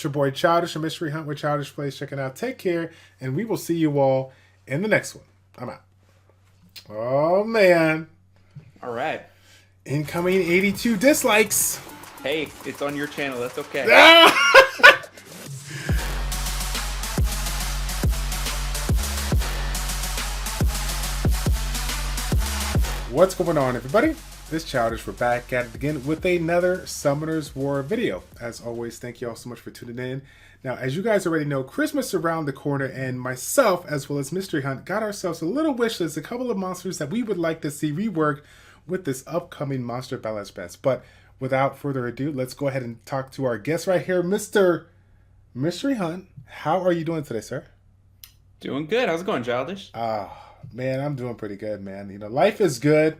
It's your boy Childish and Mystery Hunt with ChildishPlays. Checking out. Take care, and we will see you all in the next one. I'm out. Oh man. All right. Incoming 82 dislikes. Hey, it's on your channel. That's okay. What's going on, everybody? This Childish. We're back at it again with another Summoner's War video. As always, thank you all so much for tuning in. Now, as you guys already know, Christmas is around the corner, and myself, as well as Mystery Hunt, got ourselves a little wish list, a couple of monsters that we would like to see reworked with this upcoming Monster Balance Pass. But without further ado, let's go ahead and talk to our guest right here, Mr. Mystery Hunt. How are you doing today, sir? Doing good. How's it going, Childish? Man, I'm doing pretty good, man. You know, life is good.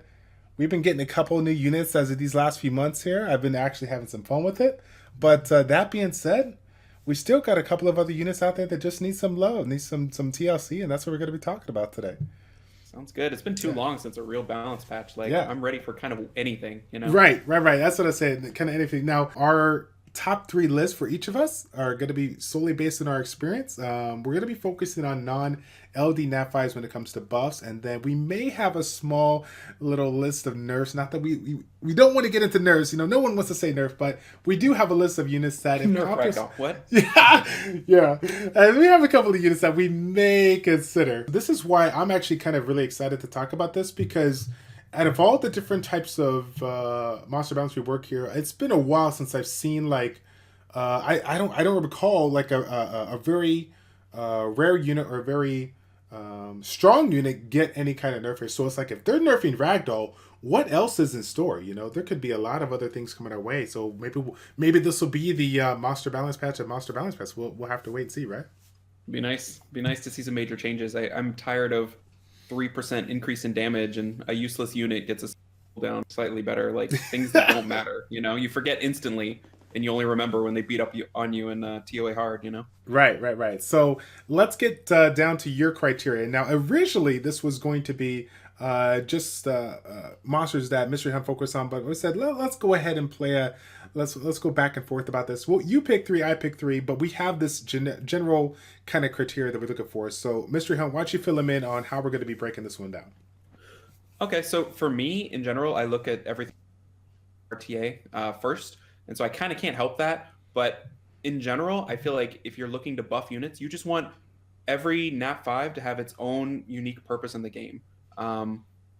We've been getting a couple new units as of these last few months here. I've been actually having some fun with it. But that being said, we still got a couple of other units out there that just need some love, need some TLC, and that's what we're going to be talking about today. Sounds good. It's been too long since a real balance patch. Like, I'm ready for kind of anything, you know? Right. That's what I said, kind of anything. Now, our top 3 lists for each of us are going to be solely based on our experience. We're going to be focusing on non-LD nat5s when it comes to buffs, and then we may have a small little list of nerfs. Not that we don't want to get into nerfs, you know, no one wants to say nerf, but we do have a list of units that nerf Ragdoll. What? Yeah. And we have a couple of units that we may consider. This is why I'm actually kind of really excited to talk about this, because out of all the different types of monster balance we work here, it's been a while since I've seen like I don't recall like a very rare unit or a very strong unit get any kind of nerf here. So it's like, if they're nerfing Ragdoll, what else is in store? You know, there could be a lot of other things coming our way. So maybe this will be the monster balance patch of monster balance patch. We'll have to wait and see, right? Be nice to see some major changes. I'm tired of 3% increase in damage and a useless unit gets us down slightly better. Like, things that don't matter, you know? You forget instantly, and you only remember when they beat up on you in TOA hard, you know? Right. So let's get down to your criteria. Now, originally, this was going to be just monsters that Mystery Hunt focused on, but we said, let's go ahead and play let's go back and forth about this. Well, you pick 3, I pick 3, but we have this general kind of criteria that we're looking for. So, Mystery Hunt, why don't you fill them in on how we're going to be breaking this one down? Okay, so for me, in general, I look at everything RTA first, and so I kind of can't help that. But in general, I feel like if you're looking to buff units, you just want every nat5 to have its own unique purpose in the game.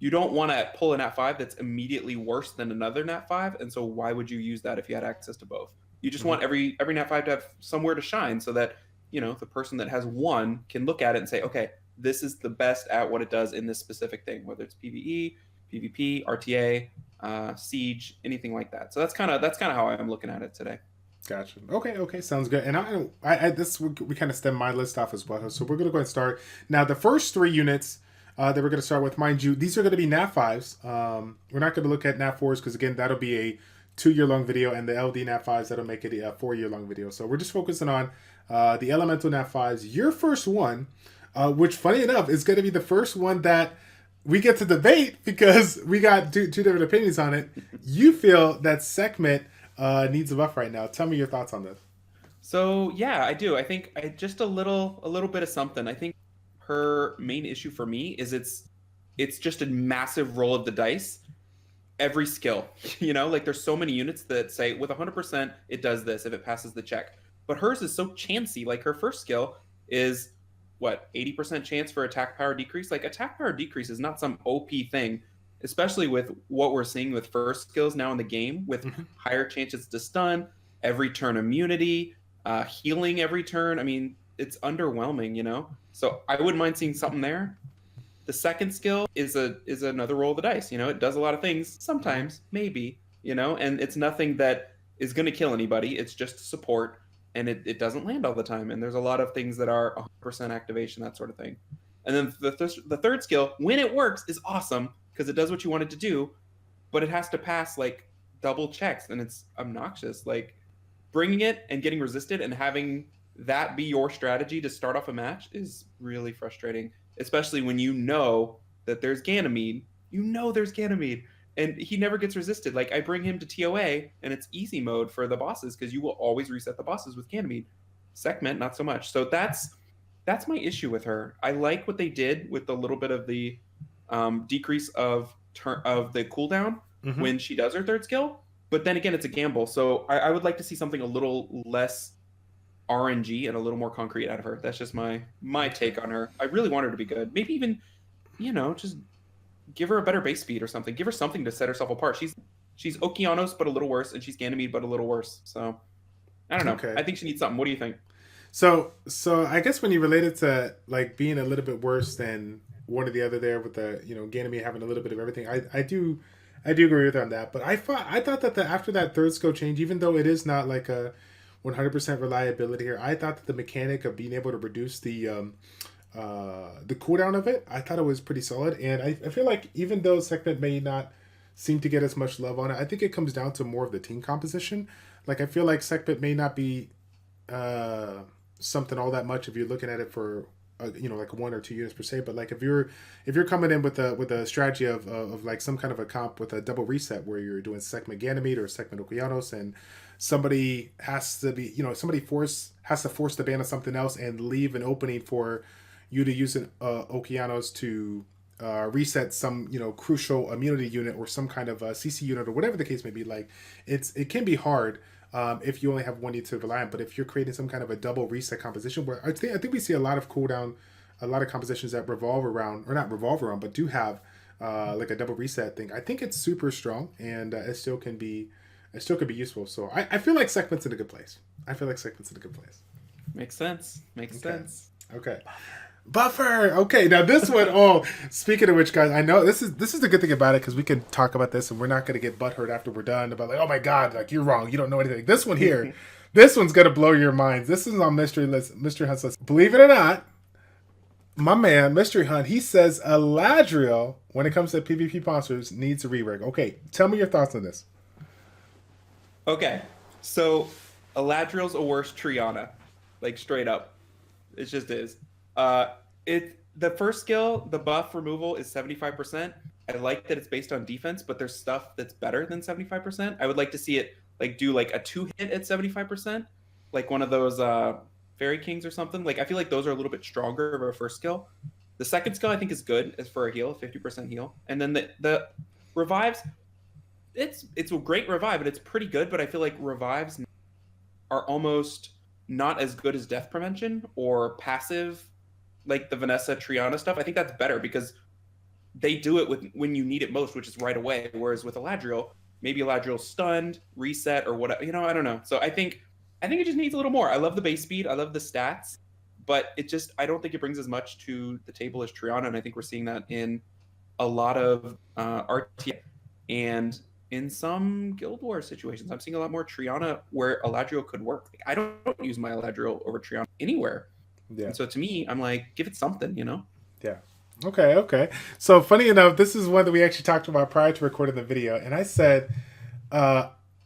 You don't want to pull a nat5 that's immediately worse than another nat5, and so why would you use that if you had access to both? You just want every nat5 to have somewhere to shine, so that, you know, the person that has one can look at it and say, okay, this is the best at what it does in this specific thing, whether it's PvE, PvP, RTA, Siege, anything like that. So that's kind of how I'm looking at it today. Gotcha. Okay, sounds good. And we kind of stem my list off as well. So we're gonna go ahead and start now. The first 3 units that we're going to start with, mind you, these are going to be nat5s. We're not going to look at nat4s because, again, that'll be a 2-year-long video, and the LD nat5s, that'll make it a 4-year-long video. So we're just focusing on the elemental nat5s. Your first one, which, funny enough, is going to be the first one that we get to debate because we got two different opinions on it. You feel that Sekhmet needs a buff right now. Tell me your thoughts on this. So, yeah, I do. I think just a little bit of something. I think her main issue for me is it's just a massive roll of the dice every skill. You know, like, there's so many units that say with 100% it does this if it passes the check, but hers is so chancy. Like, her first skill is what, 80% chance for attack power decrease. Like, attack power decrease is not some OP thing, especially with what we're seeing with first skills now in the game, with higher chances to stun, every turn immunity, healing every turn. I mean, it's underwhelming, you know? So I wouldn't mind seeing something there. The second skill is another roll of the dice. You know, it does a lot of things. Sometimes, maybe, you know, and it's nothing that is going to kill anybody. It's just support, and it doesn't land all the time. And there's a lot of things that are 100% activation, that sort of thing. And then the third skill, when it works, is awesome because it does what you want it to do, but it has to pass like double checks, and it's obnoxious. Like, bringing it and getting resisted and having that be your strategy to start off a match is really frustrating, especially when you know that there's Ganymede. You know there's Ganymede, and he never gets resisted. Like I bring him to TOA, and it's easy mode for the bosses because you will always reset the bosses with Ganymede. Sekhmet, not so much. So that's my issue with her. I like what they did with the little bit of the decrease of the cooldown when she does her third skill. But then again, it's a gamble. So I would like to see something a little less RNG and a little more concrete out of her. That's just my take on her. I really want her to be good. Maybe even, just give her a better base speed or something. Give her something to set herself apart. She's Okeanos, but a little worse, and she's Ganymede, but a little worse. So I don't know. Okay. I think she needs something. What do you think? So I guess when you relate it to like being a little bit worse than one or the other there with the Ganymede having a little bit of everything, I do agree with her on that. But I thought that after that third skill change, even though it is not like a 100% reliability here, I thought that the mechanic of being able to reduce the cooldown of it, I thought it was pretty solid. And I feel like even though Sekhmet may not seem to get as much love on it, I think it comes down to more of the team composition. Like I feel like Sekhmet may not be something all that much if you're looking at it for like 1 or 2 units per se, but like if you're coming in with a strategy of like some kind of a comp with a double reset where you're doing Sekhmet Ganymede or Sekhmet Okeanos, and somebody has to be has to force the ban of something else and leave an opening for you to use an Okeanos to reset some crucial immunity unit or some kind of CC unit or whatever the case may be. Like it can be hard if you only have one unit to rely on. But if you're creating some kind of a double reset composition, where I think we see a lot of cooldown, a lot of compositions that revolve around, or not revolve around, but do have like a double reset thing. I think it's super strong, and it still can be useful. So I feel like Sekhmet's in a good place. Makes sense. Okay. Buffer. Okay, now this one. Oh, speaking of which, guys, I know this is the good thing about it, because we can talk about this and we're not going to get butthurt after we're done about like, oh my god, like you're wrong, you don't know anything. This one here, this one's going to blow your minds. This is on Mysteryhunt's list. Believe it or not, my man Mysteryhunt, he says Eladriel, when it comes to PvP monsters, needs a rework. Okay, tell me your thoughts on this. Okay, so Eladriel's a worse Triana, like straight up. It just is. The first skill, the buff removal, is 75%. I like that it's based on defense, but there's stuff that's better than 75%. I would like to see it like do like a 2-hit at 75%, like one of those Fairy Kings or something. Like I feel like those are a little bit stronger of a first skill. The second skill I think is good as for a heal, 50% heal, and then the revives. It's a great revive, and it's pretty good. But I feel like revives are almost not as good as death prevention or passive, like the Vanessa Triana stuff. I think that's better because they do it when you need it most, which is right away. Whereas with Eladriel, maybe Eladriel's stunned, reset, or whatever. I don't know. So I think it just needs a little more. I love the base speed, I love the stats, but I don't think it brings as much to the table as Triana, and I think we're seeing that in a lot of RTA and in some Guild Wars situations. I'm seeing a lot more Triana where Eladriel could work. Like, I don't use my Eladriel over Triana anywhere. Yeah. And so to me, I'm like, give it something, Yeah. Okay. So funny enough, this is one that we actually talked about prior to recording the video. And I said,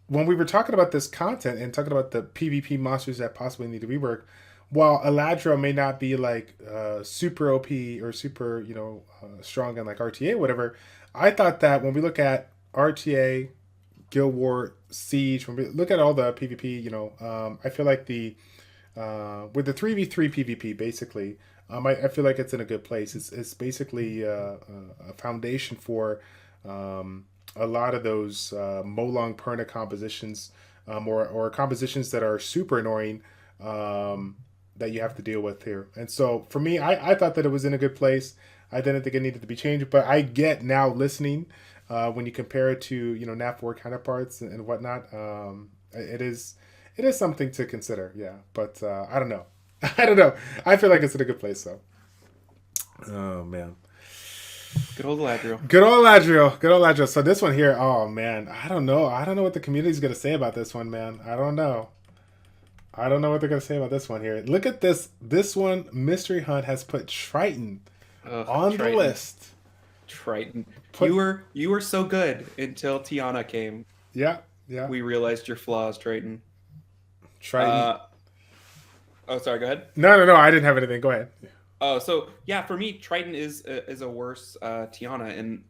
when we were talking about this content and talking about the PvP monsters that possibly need to rework, while Eladriel may not be like super OP or super, strong in like RTA or whatever, I thought that when we look at RTA, Guild War, Siege, when we look at all the PvP, I feel like with the 3v3 PvP, basically, I feel like it's in a good place. It's basically a foundation for a lot of those Molong Perna compositions, or compositions that are super annoying that you have to deal with here. And so for me, I thought that it was in a good place. I didn't think it needed to be changed, but I get now listening when you compare it to NAF4 counterparts and whatnot. It is something to consider, yeah. But I don't know. I feel like it's in a good place, though. Oh man. Good old Eladriel. So this one here, oh man, I don't know what the community's gonna say about this one, man. I don't know what they're gonna say about this one here. Look at this. This one, Mysteryhunt has put Triton on the list. Triton. You were so good until Tiana came. Yeah. We realized your flaws, Triton. Oh, sorry. Go ahead. No. I didn't have anything. Go ahead. Oh, so yeah, for me, Triton is a worse Tiana, and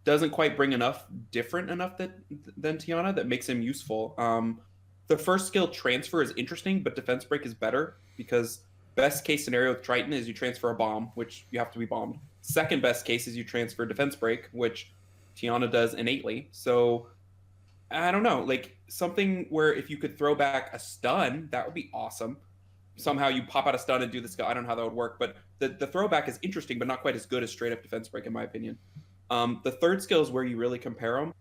doesn't quite bring enough different enough than Tiana that makes him useful. The first skill transfer is interesting, but defense break is better because best case scenario with Triton is you transfer a bomb, which you have to be bombed. Second best case is you transfer defense break, which Tiana does innately. So I don't know, like something where if you could throw back a stun, that would be awesome. Somehow you pop out a stun and do the skill. I don't know how that would work, but the throwback is interesting, but not quite as good as straight up defense break, in my opinion. The third skill is where you really compare them.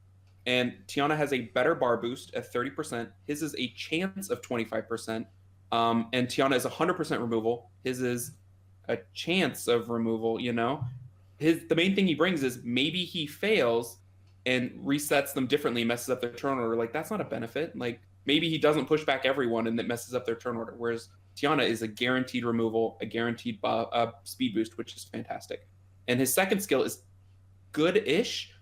And Tiana has a better bar boost at 30%. His is a chance of 25%. And Tiana is 100% removal. His is a chance of removal, you know? The main thing he brings is maybe he fails and resets them differently, messes up their turn order. Like, that's not a benefit. Like, maybe he doesn't push back everyone and that messes up their turn order. Whereas Tiana is a guaranteed removal, a guaranteed speed boost, which is fantastic. And his second skill is good-ish.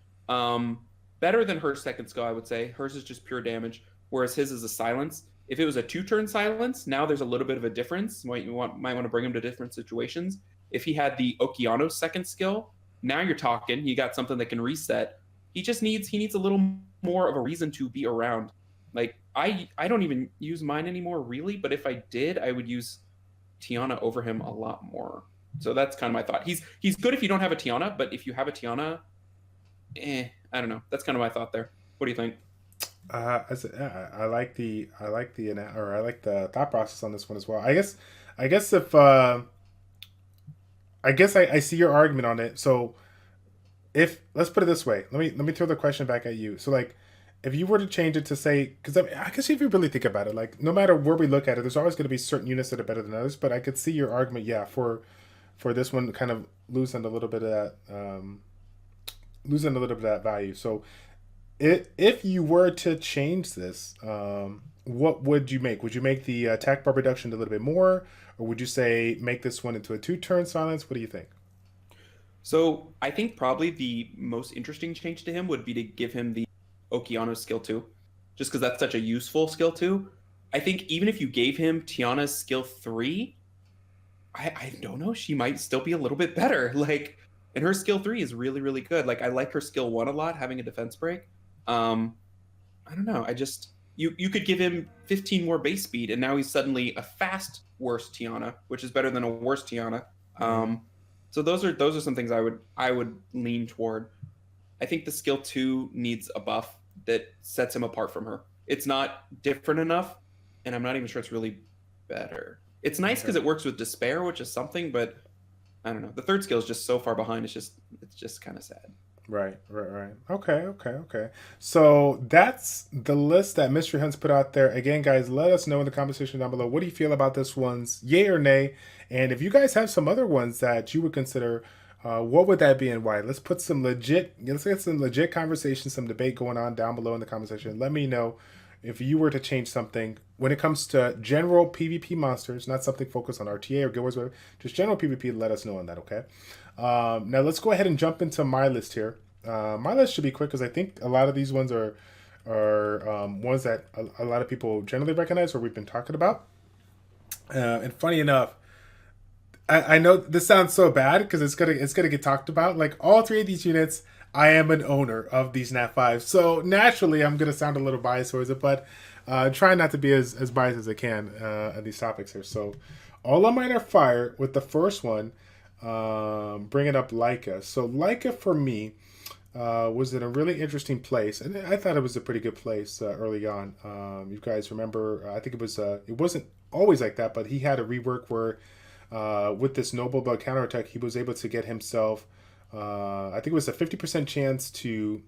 Better than her second skill, I would say. Hers is just pure damage, whereas his is a silence. If it was a 2-turn silence, now there's a little bit of a difference. Might want to bring him to different situations. If he had the Okeanos second skill, now you're talking. You got something that can reset. He needs a little more of a reason to be around. Like, I don't even use mine anymore, really, but if I did, I would use Tiana over him a lot more. So that's kind of my thought. He's good if you don't have a Tiana, but if you have a Tiana, I don't know. That's kind of my thought there. What do you think? I like the thought process on this one as well. I see your argument on it. So if let's put it this way, let me throw the question back at you. So like, if you were to change it to say, because I guess if you really think about it, like no matter where we look at it, there's always going to be certain units that are better than others. But I could see your argument, yeah, for this one, kind of losing a little bit of that value. So if you were to change this, what would you make? Would you make the attack bar reduction a little bit more, or would you say make this one into a 2-turn silence? What do you think? So I think probably the most interesting change to him would be to give him the Okeanos skill 2, just because that's such a useful skill 2. I think even if you gave him Tiana's skill 3, I don't know, she might still be a little bit better. Like, and her skill 3 is really, really good. Like, I like her skill 1 a lot, having a defense break. I don't know. You could give him 15 more base speed, and now he's suddenly a fast worse Tiana, which is better than a worse Tiana. So those are some things I would lean toward. I think the skill 2 needs a buff that sets him apart from her. It's not different enough, and I'm not even sure it's really better. It's nice because it works with despair, which is something, but I don't know. The third skill is just so far behind. It's just kind of sad. Right. Okay. So that's the list that Mysteryhunt's put out there. Again, guys, let us know in the comment section down below. What do you feel about this one's yay or nay? And if you guys have some other ones that you would consider, what would that be and why? Let's get some legit conversation, some debate going on down below in the comment section. Let me know if you were to change something when it comes to general PvP monsters, not something focused on RTA or Guild Wars, whatever, just general PvP. Let us know on that, okay? Now let's go ahead and jump into my list here. My list should be quick because I think a lot of these ones are ones that a lot of people generally recognize or we've been talking about. And funny enough, I know this sounds so bad because it's gonna get talked about. Like all 3 of these units, I am an owner of these Nat 5s, so naturally I'm gonna sound a little biased towards it, but try not to be as biased as I can at these topics here. So all of mine are fire. With the first one, bringing up Laika. So Laika for me was in a really interesting place, and I thought it was a pretty good place early on. You guys remember? I think it wasn't always like that, but he had a rework where with this noble bug counterattack, he was able to get himself. I think it was a 50% chance to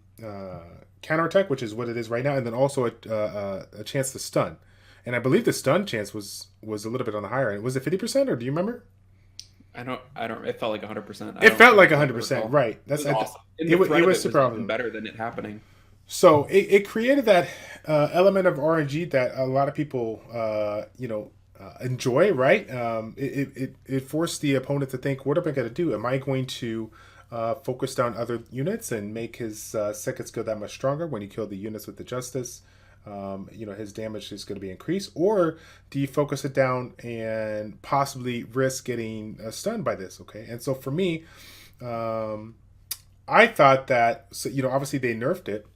counterattack, which is what it is right now, and then also a chance to stun. And I believe the stun chance was a little bit on the higher end. Was it 50%, or do you remember? I don't. It felt like 100%. It felt like 100%, right? That's awesome. It was super awesome. Better than it happening. So it created that element of RNG that a lot of people, enjoy, right? It forced the opponent to think, what am I going to do? Am I going to focus down other units and make his second skill that much stronger when he killed the units with the Justice? His damage is going to be increased, or do you focus it down and possibly risk getting stunned by this? Okay, and so for me, I thought that, so, obviously they nerfed it.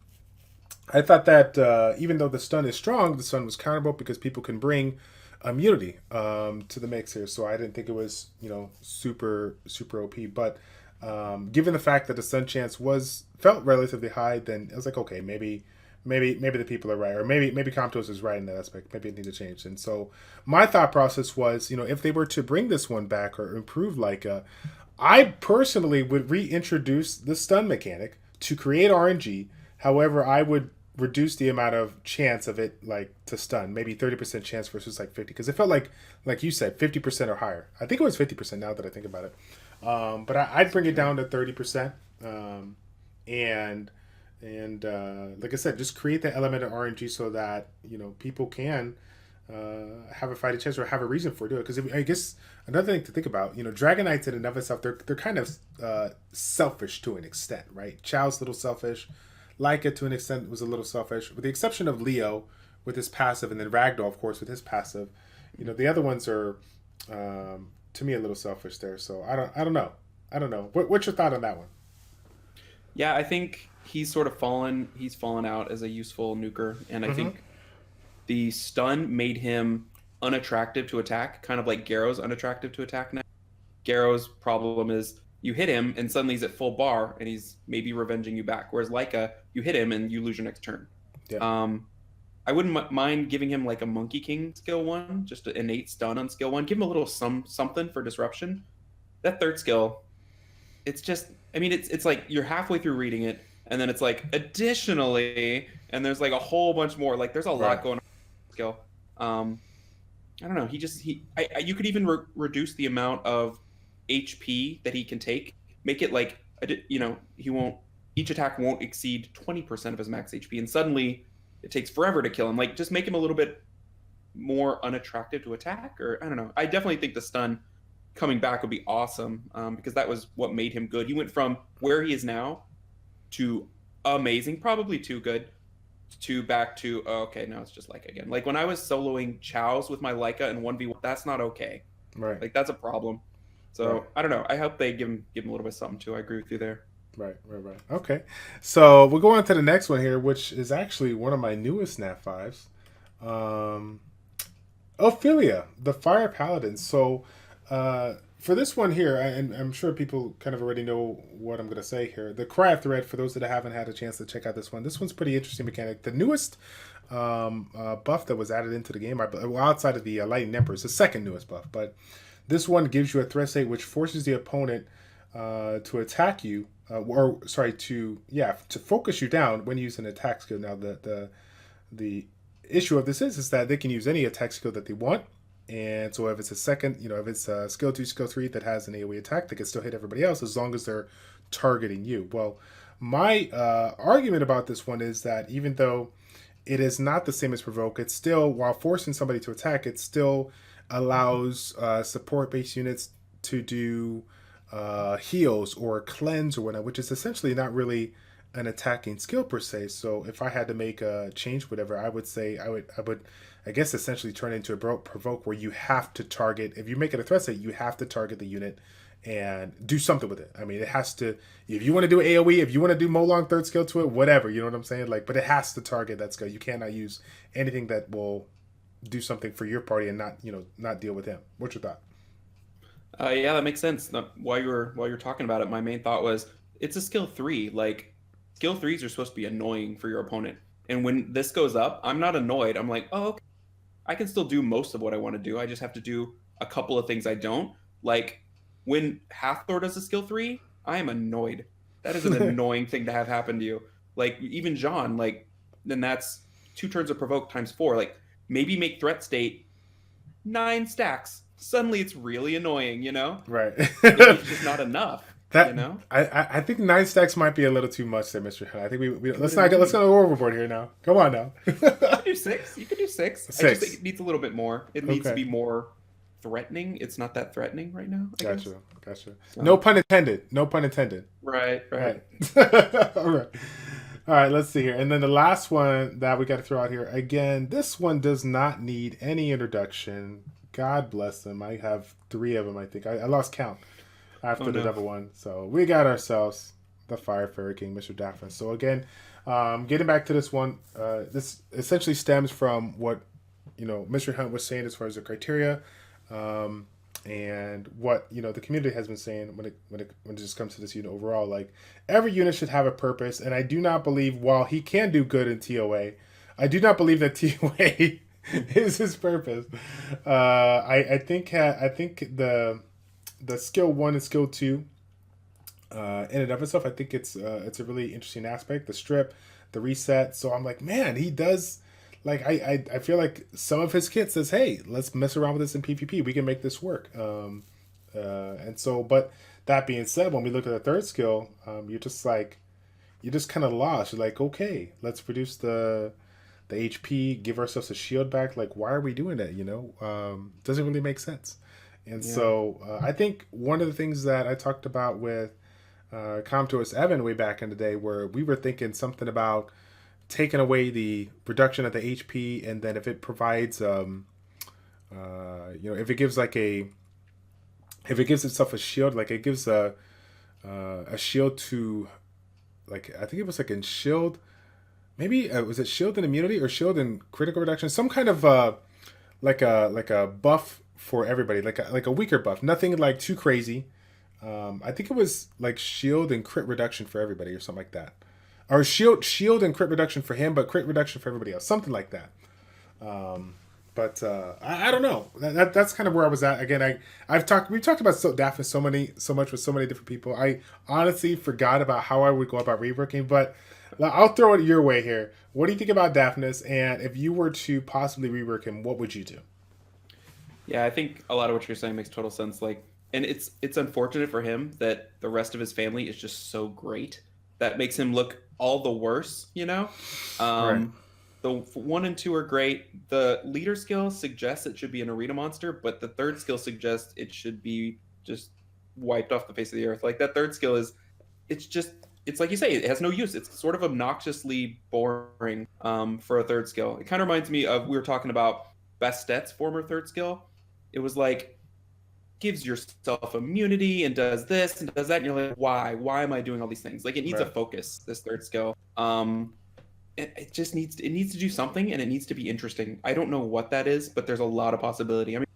I thought that even though the stun is strong, the stun was counterable because people can bring immunity to the mix here. So I didn't think it was, super, super OP. But given the fact that the stun chance felt relatively high, then I was like, okay, maybe the people are right, or maybe Comptos is right in that aspect. Maybe it needs to change. And so my thought process was, if they were to bring this one back or improve Laika, I personally would reintroduce the stun mechanic to create RNG. However, I would reduce the amount of chance of it, like, to stun, maybe 30% chance versus like 50, because it felt like you said, 50% or higher. I think it was 50% now that I think about it. But I'd bring it down to 30%, and like I said, just create the element of RNG so that people can have a fighting chance or have a reason for doing it. Because I guess another thing to think about, Dragon Knights in and of itself, they're kind of selfish to an extent, right? Chao's a little selfish. Laika, to an extent, was a little selfish, with the exception of Leo with his passive, and then Ragdoll, of course, with his passive. The other ones are, to me, a little selfish there. So I don't know. What's your thought on that one? Yeah, I think he's sort of fallen. He's fallen out as a useful nuker, and I think the stun made him unattractive to attack, kind of like Garrow's unattractive to attack now. Garrow's problem is you hit him and suddenly he's at full bar and he's maybe revenging you back. Whereas Laika, you hit him and you lose your next turn. Yeah. I wouldn't mind giving him like a Monkey King skill 1, just an innate stun on skill 1. Give him a little something for disruption. That third skill, it's just, I mean, it's like you're halfway through reading it and then it's like additionally, and there's like a whole bunch more. Like there's a lot going on with skill. I don't know. You could even reduce the amount of HP that he can take. Make it like, each attack won't exceed 20% of his max HP, and suddenly it takes forever to kill him. Like, just make him a little bit more unattractive to attack, or I don't know. I definitely think the stun coming back would be awesome, because that was what made him good. He went from where he is now to amazing, probably too good, to back to, okay, now it's just Laika again. Like when I was soloing Chows with my Laika in 1v1, that's not okay. Right. Like that's a problem. So I don't know. I hope they give him a little bit of something too. I agree with you there. Right. Okay. So we'll go on to the next one here, which is actually one of my newest Snap 5s. Ophelia, the Fire Paladin. So for this one here, and I'm sure people kind of already know what I'm going to say here. The Cry thread, for those that haven't had a chance to check out this one's pretty interesting mechanic. The newest buff that was added into the game, outside of the Lightning Emperor, is the second newest buff, but this one gives you a threat state which forces the opponent to attack you, to focus you down when you use an attack skill. Now, the issue of this is that they can use any attack skill that they want, and so if it's a second, if it's a skill 2, skill 3 that has an AoE attack, they can still hit everybody else as long as they're targeting you. Well, my argument about this one is that even though it is not the same as Provoke, it's still, while forcing somebody to attack, it still allows support-based units to do heals or cleanse or whatnot, which is essentially not really an attacking skill per se. So if I had to make a change, whatever, I would say I would I guess essentially turn it into a provoke where you have to target. If you make it a threat state, you have to target the unit and do something with it. I mean, it has to. If you want to do AoE, if you want to do Molong third skill to it, whatever, you know what I'm saying? Like, but it has to target that skill. You cannot use anything that will do something for your party and not deal with him. What's your thought? Yeah, that makes sense. While you're talking about it, my main thought was it's a skill 3. Like skill 3s are supposed to be annoying for your opponent, and when this goes up, I'm not annoyed. I'm like, oh, okay, I can still do most of what I want to do. I just have to do a couple of things I don't like. When Hathor does a skill 3, I am annoyed. That is an annoying thing to have happen to you. Like even John, like then that's 2 turns of provoke times 4. Like maybe make threat state 9 stacks. Suddenly it's really annoying, Right. It's just not enough. I think 9 stacks might be a little too much there, Mr. Hunt. I think we let's go overboard here now. Come on now. You could do 6. You could do 6. 6. I just think it needs a little bit more. It needs to be more threatening. It's not that threatening right now. Gotcha. So. No pun intended. Right. All right, let's see here. And then the last one that we got to throw out here. Again, this one does not need any introduction. God bless them. I have 3 of them, I think. I lost count after the double one. So we got ourselves the Fire Fairy King, Mr. Daphnis. So again, getting back to this one, this essentially stems from what Mysteryhunt was saying as far as the criteria, and what the community has been saying when it just comes to this unit overall. Like, every unit should have a purpose, and I do not believe, while he can do good in TOA, I do not believe that TOA is his purpose. I think the skill 1 and skill 2, in and of itself, I think it's a really interesting aspect. The strip, the reset. So I'm like, man, he does. Like, I feel like some of his kit says, hey, let's mess around with this in PvP. We can make this work. And so, but that being said, when we look at the third skill, you're just kind of lost. You're like, okay, let's reduce the HP, give ourselves a shield back. Like, why are we doing that? Doesn't really make sense. And so I think one of the things that I talked about with Comtois Evan way back in the day, where we were thinking something about taking away the reduction of the HP, and then if it provides, if it gives itself a shield, like it gives a shield to, like, I think it was like in shield, maybe was it shield and immunity or shield and critical reduction? Some kind of like a buff for everybody, like a weaker buff, nothing like too crazy. I think it was like shield and crit reduction for everybody or something like that. Or shield and crit reduction for him, but crit reduction for everybody else. Something like that. But I don't know. That's kind of where I was at. Again, we've talked about Daphnis so much with so many different people. I honestly forgot about how I would go about reworking, but I'll throw it your way here. What do you think about Daphnis? And if you were to possibly rework him, what would you do? Yeah, I think a lot of what you're saying makes total sense. Like, and it's unfortunate for him that the rest of his family is just so great that makes him look all the worse, Right. The 1 and 2 are great. The leader skill suggests it should be an arena monster, but the third skill suggests it should be just wiped off the face of the earth. Like, that third skill it's like you say, it has no use. It's sort of obnoxiously boring for a third skill. It kind of reminds me of, we were talking about Bastette's former third skill. It was like, gives yourself immunity and does this and does that, and you're like, why am I doing all these things? Like, it needs a focus, this third skill. It just needs to do something, and it needs to be interesting. I don't know what that is, but there's a lot of possibility. I mean,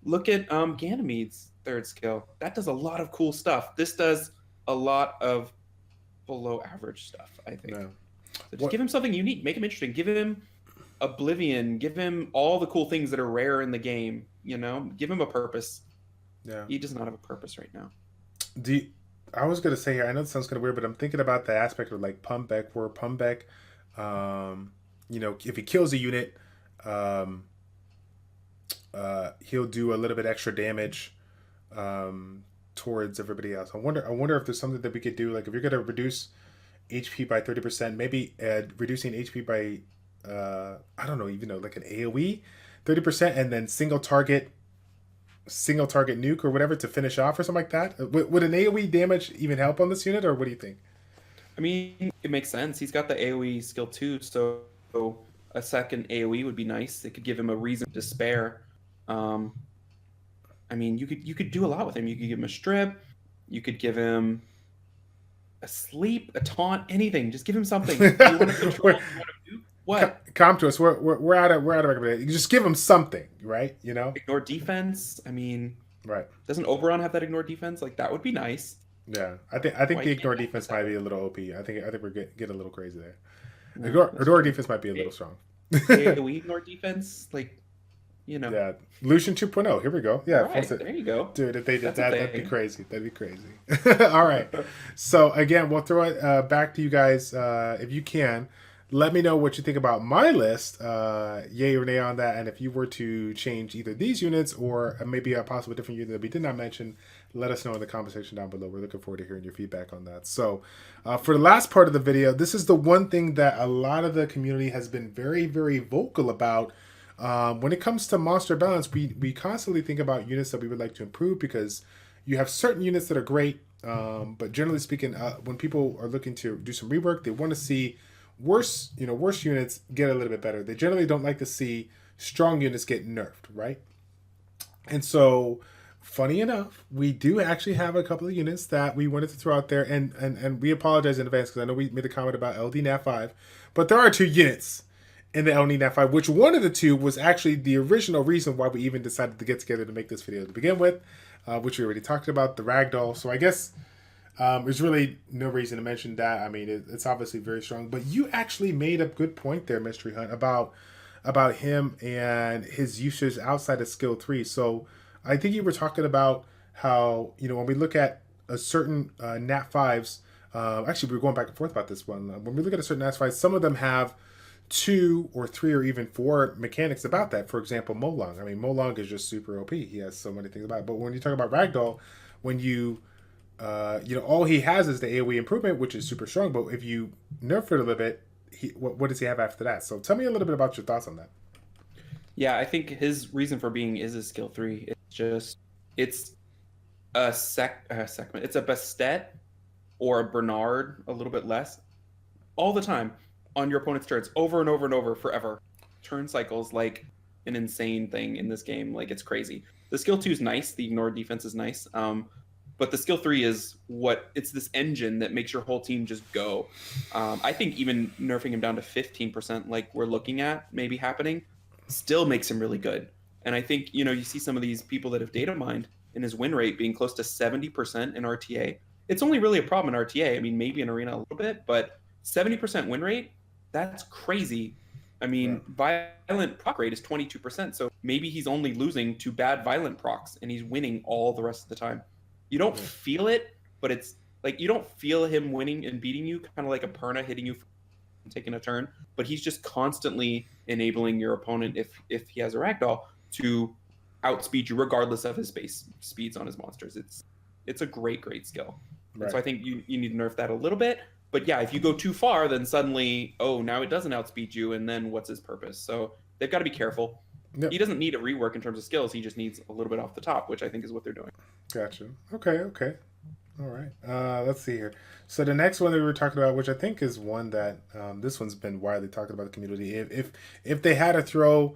look at Ganymede's third skill. That does a lot of cool stuff. This does a lot of below average stuff, I think. No. So just give him something unique, make him interesting, give him Oblivion, give him all the cool things that are rare in the game, give him a purpose. Yeah. He does not have a purpose right now. I was going to say here, I know it sounds kind of weird, but I'm thinking about the aspect of like Pumpbeck, where Pumpbeck, if he kills a unit, he'll do a little bit extra damage towards everybody else. I wonder if there's something that we could do, like if you're going to reduce HP by 30%, maybe reducing HP by, I don't know, like an AoE 30%, and then single target nuke or whatever to finish off or something like that. Would an AoE damage even help on this unit, or what do you think? I mean, it makes sense. He's got the AoE skill too, so a second AoE would be nice. It could give him a reason to spare. I mean, you could do a lot with him. You could give him a strip. You could give him a sleep, a taunt, anything. Just give him something. You want to control? What? Come to us. We're out of recommendation. Just give him something, right? Ignore defense. I mean, right? Doesn't Oberon have that ignore defense? Like, that would be nice. Yeah, I think the ignore defense might be a little OP. I think we're getting a little crazy there. Ignore defense might be a little strong. AoE ignore defense, like, Yeah, Lucian 2.0. Here we go. Yeah, right, there you go, dude. If they did that'd be crazy. That'd be crazy. All right. So again, we'll throw it back to you guys if you can. Let me know what you think about my list, yay or nay on that, and if you were to change either these units or maybe a possible different unit that we did not mention, let us know in the comment section down below. We're looking forward to hearing your feedback on that. So for the last part of the video, this is the one thing that a lot of the community has been very, very vocal about. When it comes to monster balance, we constantly think about units that we would like to improve, because you have certain units that are great, but generally speaking, when people are looking to do some rework, they want to see worse units get a little bit better. They generally don't like to see strong units get nerfed, right? And so funny enough, we do actually have a couple of units that we wanted to throw out there, and we apologize in advance because I know we made a comment about LD Nat 5, but there are two units in the LD Nat 5, which one of the two was actually the original reason why we even decided to get together to make this video to begin with, which we already talked about, the Ragdoll. So I guess there's really no reason to mention that. I mean, it's obviously very strong, but you actually made a good point there, Mysteryhunt, about him and his usage outside of skill 3. So I think you were talking about how, when we look at a certain Nat 5s, actually we were going back and forth about this one. When we look at a certain Nat 5s, some of them have 2 or 3 or even 4 mechanics about that. For example, Molong. I mean, Molong is just super OP. He has so many things about it. But when you talk about Ragdoll, when you, all he has is the AoE improvement, which is super strong. But if you nerf it a little bit, what does he have after that? So tell me a little bit about your thoughts on that. Yeah, I think his reason for being is his skill 3. It's a Sekhmet. It's a Bastet or a Bernard, a little bit less, all the time on your opponent's turns, over and over and over, forever. Turn cycles like an insane thing in this game. Like, it's crazy. The skill 2 is nice. The ignore defense is nice. But the skill 3 is it's this engine that makes your whole team just go. I think even nerfing him down to 15%, like we're looking at maybe happening, still makes him really good. And I think, you see some of these people that have data mined in his win rate being close to 70% in RTA. It's only really a problem in RTA. I mean, maybe in Arena a little bit, but 70% win rate, that's crazy. I mean, violent proc rate is 22%. So maybe he's only losing to bad violent procs and he's winning all the rest of the time. You don't feel it, but it's like you don't feel him winning and beating you, kind of like a Perna hitting you and taking a turn. But he's just constantly enabling your opponent, if he has a Ragdoll, to outspeed you regardless of his base speeds on his monsters. It's a great skill. Right. So I think you need to nerf that a little bit. But yeah, if you go too far, then suddenly, now it doesn't outspeed you, and then what's his purpose? So they've got to be careful. Yep. He doesn't need a rework in terms of skills. He just needs a little bit off the top, which I think is what they're doing. Gotcha. Okay. All right. Let's see here. So the next one that we were talking about, which I think is one that this one's been widely talked about in the community. If they had to throw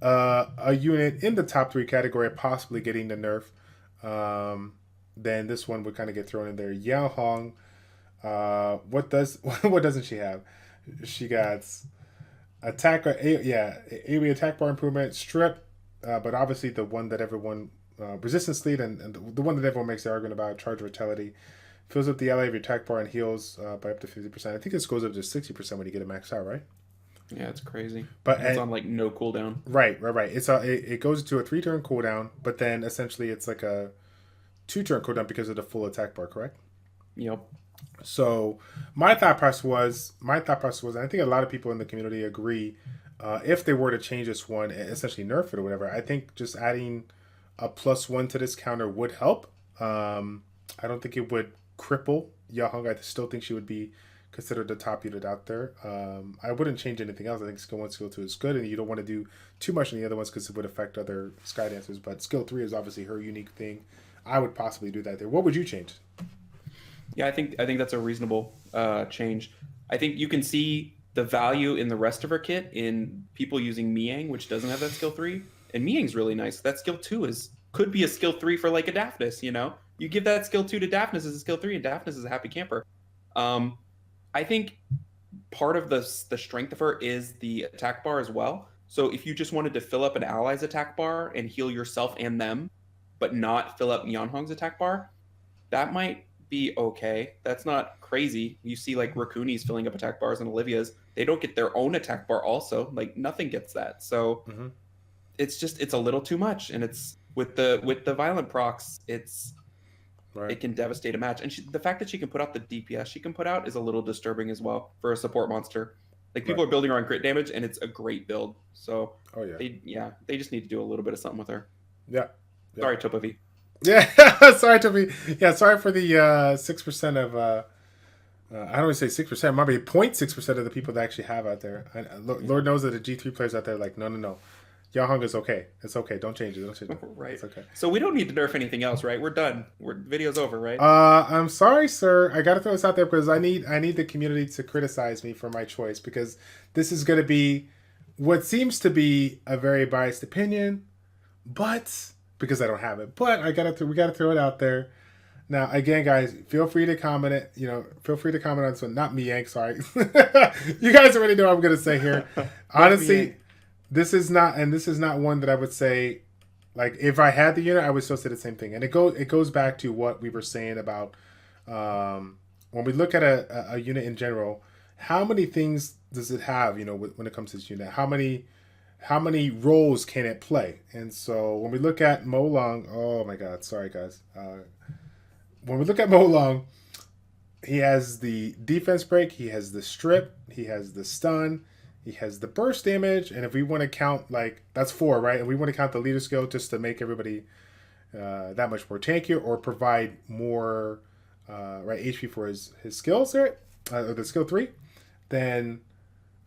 a unit in the top 3 category, possibly getting the nerf, then this one would kind of get thrown in there. Yao Hong. What doesn't she have? She got attack, AoE attack bar improvement, strip, but obviously the one that everyone resistance lead and the one that everyone makes the argument about, charge vitality, fills up the ally of your attack bar and heals by up to 50%. I think this goes up to 60% when you get it maxed out, right? Yeah, it's crazy. But it's on like no cooldown. Right. It goes to a 3-turn cooldown, but then essentially it's like a 2-turn cooldown because of the full attack bar, correct? Yep. So my thought process was, and I think a lot of people in the community agree, if they were to change this one, essentially nerf it or whatever, I think just adding a +1 to this counter would help. I don't think it would cripple Yao Hong. I still think she would be considered the top unit out there. I wouldn't change anything else. I think skill 1, skill 2 is good, and you don't want to do too much in the other ones because it would affect other Sky Dancers. But skill 3 is obviously her unique thing. I would possibly do that there. What would you change? Yeah, I think that's a reasonable change. I think you can see the value in the rest of her kit in people using Miang, which doesn't have that skill 3. And Miang's really nice. That skill 2 could be a skill 3 for like a Daphnis, You give that skill 2 to Daphnis as a skill 3, and Daphnis is a happy camper. I think part of the strength of her is the attack bar as well. So if you just wanted to fill up an ally's attack bar and heal yourself and them, but not fill up Yeonhong's attack bar, that might be okay. That's not crazy. You see like Rakunis filling up attack bars and Olivia's. They don't get their own attack bar also. Like nothing gets that. So it's a little too much. And it's with the violent procs, it can devastate a match. And the fact that she can put out the DPS she can put out is a little disturbing as well for a support monster. Like people are building around crit damage, and it's a great build. So they just need to do a little bit of something with her. Yeah. Sorry, Topavi. Yeah, sorry Toby. Yeah, sorry for the 6% of I don't want to say 6%. It might be 0.6% of the people that actually have out there. Lord knows that the G3 players out there are like, no. Yao Hong is okay. It's okay. Don't change it. Right. It's okay. So we don't need to nerf anything else, right? We're done. Video's over, right? I'm sorry, sir. I got to throw this out there because I need the community to criticize me for my choice, because this is going to be what seems to be a very biased opinion, but because I don't have it. But we gotta throw it out there. Now, again, guys, feel free to comment it. Feel free to comment on this one. Not me, Yank. Sorry, you guys already know what I'm gonna say here. Honestly, this is not one that I would say. Like, if I had the unit, I would still say the same thing. And it goes back to what we were saying about when we look at a unit in general. How many things does it have? When it comes to this unit, how many roles can it play? And so when we look at Molong, oh my God, sorry guys. When we look at Molong, he has the defense break, he has the strip, he has the stun, he has the burst damage, and if we want to count, like, that's 4, right? And we want to count the leader skill just to make everybody that much more tankier or provide more right HP for his skills there, or the skill 3, then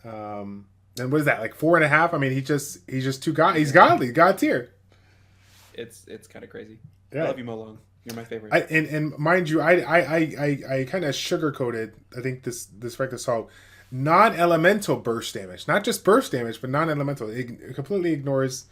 what is that, like 4.5? I mean, he's just too god. He's godly, god tier. It's kind of crazy. Yeah. I love you, Molong. You're my favorite. And mind you, I kind of sugar coated. I think this Ragdoll assault non-elemental burst damage, not just burst damage, but non-elemental. It completely ignores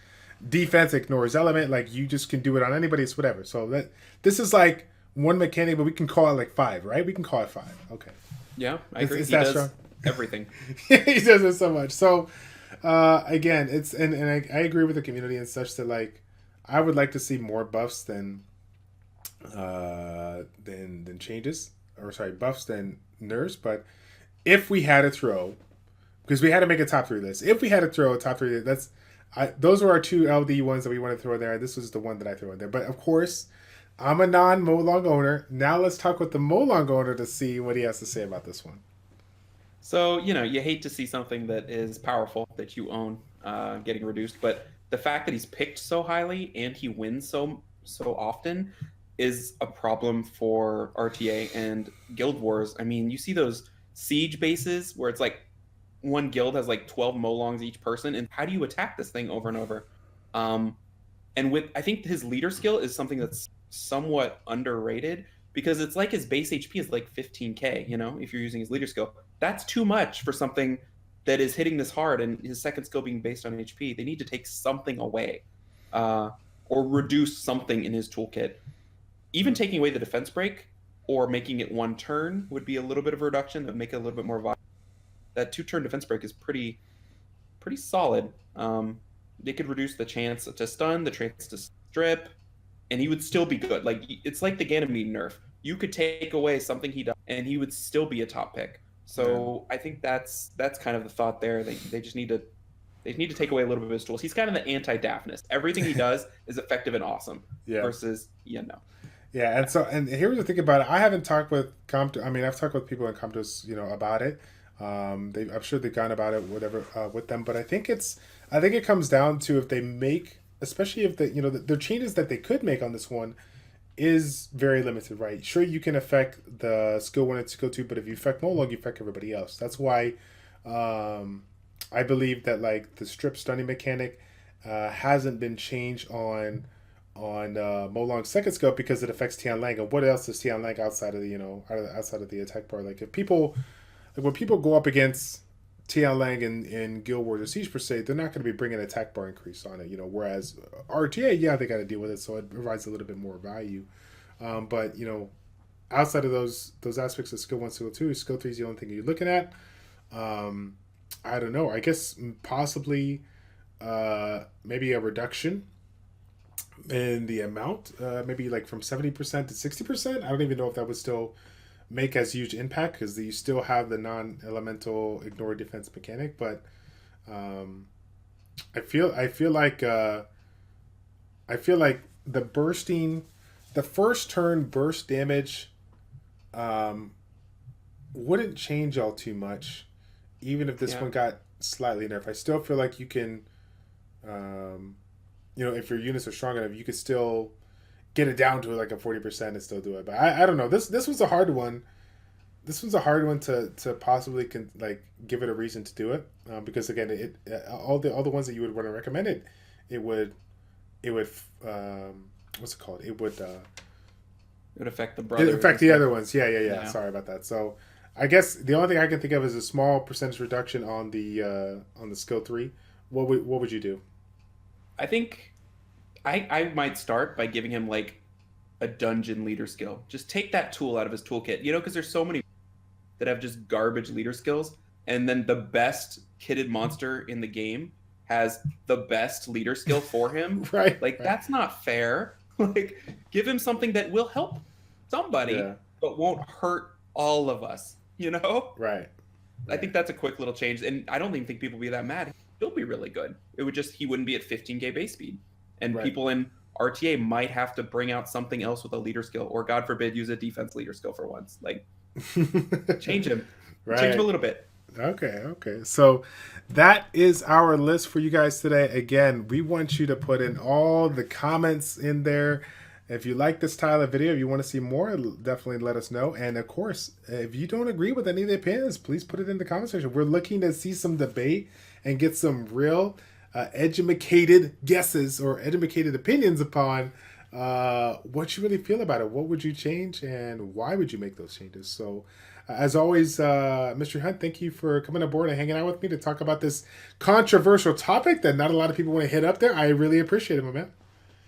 defense, ignores element. Like, you just can do it on anybody. It's whatever. So this is like one mechanic, but we can call it like 5, right? We can call it 5. Okay. Yeah, I agree. He does everything. He does it so much. So again, it's and I agree with the community and such that, like, I would like to see more buffs than changes, or sorry, buffs than nerfs. But if we had to throw, because we had to make a top 3 list, if we had to throw a top 3, those were our 2 LD ones that we want to throw there. This was the one that I threw in there. But of course, I'm a non-Molong owner. Now let's talk with the Molong owner to see what he has to say about this one. So, you hate to see something that is powerful that you own getting reduced, but the fact that he's picked so highly and he wins so often is a problem for RTA and Guild Wars. I mean, you see those siege bases where it's like one guild has like 12 Molongs each person, and how do you attack this thing over and over? And I think his leader skill is something that's somewhat underrated, because it's like his base HP is like 15k, if you're using his leader skill. That's too much for something that is hitting this hard, and his second skill being based on HP. They need to take something away or reduce something in his toolkit. Even taking away the defense break or making it 1 turn would be a little bit of a reduction that would make it a little bit more viable. That 2-turn defense break is pretty solid. They could reduce the chance to stun, the chance to strip, and he would still be good. Like, it's like the Ganymede nerf. You could take away something he does, and he would still be a top pick. So I think that's kind of the thought there. They just need to take away a little bit of his tools. He's kind of the anti-Daphnis. Everything he does is effective and awesome. Yeah. Versus Yeah, and here's the thing about it. I haven't talked with Comptos. I mean, I've talked with people in Comptos, about it. I'm sure they've gone about it, whatever, with them. But I think it comes down to if they make, especially if the changes that they could make on this one is very limited, right? Sure, you can affect the skill 1 and skill 2, but if you affect Molong, you affect everybody else. That's why I believe that, like, the strip stunning mechanic hasn't been changed on Molong's second skill, because it affects Tian Lang. And what else is Tian Lang outside of the attack bar? Like, when people go up against Tian Lang in Guild Wars or Siege per se, they're not going to be bringing an attack bar increase on it. Whereas RTA, they got to deal with it, so it provides a little bit more value. But outside of those aspects of skill 1, skill 2, skill 3 is the only thing you're looking at. I don't know. I guess possibly maybe a reduction in the amount, maybe like from 70% to 60%. I don't even know if that would still make as huge impact, because you still have the non-elemental ignore defense mechanic. But I feel like the first turn burst damage wouldn't change all too much, even if this one got slightly nerfed. I still feel like you can, if your units are strong enough, you could still get it down to like a 40% and still do it. But I don't know. This was a hard one. This was a hard one to possibly give it a reason to do it, because again, all the ones that you would want to recommend it would what's it called? It would affect the brothers. It affect the other ones. Yeah. Sorry about that. So I guess the only thing I can think of is a small percentage reduction on the skill 3. What would you do? I think I might start by giving him like a dungeon leader skill. Just take that tool out of his toolkit, you know, because there's so many that have just garbage leader skills, and then the best kitted monster in the game has the best leader skill for him. Right. Like, that's not fair. Like, give him something that will help somebody, Yeah. but won't hurt all of us, you know? Right. I think that's a quick little change, and I don't even think people will be that mad. He'll be really good. It would just, he wouldn't be at 15k base speed. And Right. people in RTA might have to bring out something else with a leader skill, or God forbid, use a defense leader skill for once. Like, change him. Right. Change him a little bit. Okay. So that is our list for you guys today. Again, we want you to put in all the comments in there. If you like this style of video, if you want to see more, definitely let us know. And of course, if you don't agree with any of the opinions, please put it in the comment section. We're looking to see some debate and get some real educated guesses or educated opinions upon what you really feel about it. What would you change and why would you make those changes? So as always, Mysteryhunt, thank you for coming aboard and hanging out with me to talk about this controversial topic that not a lot of people want to hit up there. I really appreciate it, my man.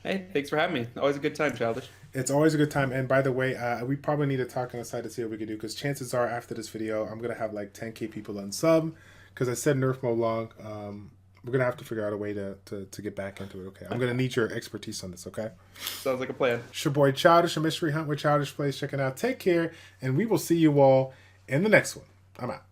Hey, thanks for having me. Always a good time, Childish. It's always a good time. And by the way, we probably need to talk on the side to see what we can do, because chances are after this video, I'm going to have like 10k people unsub because I said Nerf mode long. We're going to have to figure out a way to get back into it, okay? I'm going to need your expertise on this, okay? Sounds like a plan. It's your boy Childish and Mysteryhunt with ChildishPlays checking out. Take care, and we will see you all in the next one. I'm out.